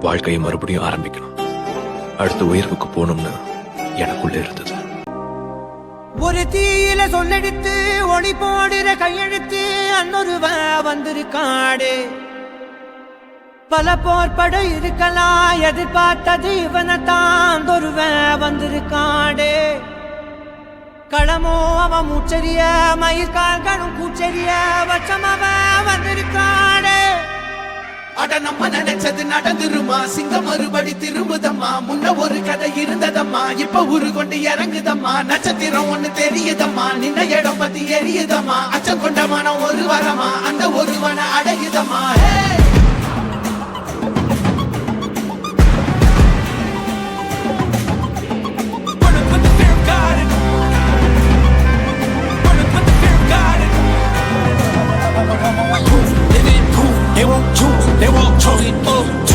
வாழ்க்கையை மறுபடியும் ஆரம்பிக்கணும், அடுத்த உயர்வுக்கு போகணும்னு எனக்குள்ள இருந்தது. ஒரு தீயில சொல்லெடுத்து ஒளி போடுற கையெழுத்து அன்னொருவ வந்திருக்காடு. பல போர்பட இருக்கலாம், எதிர்பார்த்தது இவனைத்தான் ஒருவ வந்திருக்காடு. களமோ அவன் மூச்சரிய, மயிர்கால்களும் கூச்சரிய, வச்சம் அவன் வந்திருக்காடு. அட நம்ம நினைச்சது நடந்துருமா, சிங்கம் மறுபடி திரும்புதம்மா. முன்ன ஒரு கதை இருந்ததம்மா, இப்ப ஊரு கொண்டு இறங்குதம்மா. நட்சத்திரம் ஒண்ணு தெரியுதம்மா, நின்ன இடம் பத்தி எரியுதம்மா. அச்சம் கொண்ட மனம் ஒரு வரமா, அந்த ஒருவன அடையுதம்மா. They won't choose, they won't choose.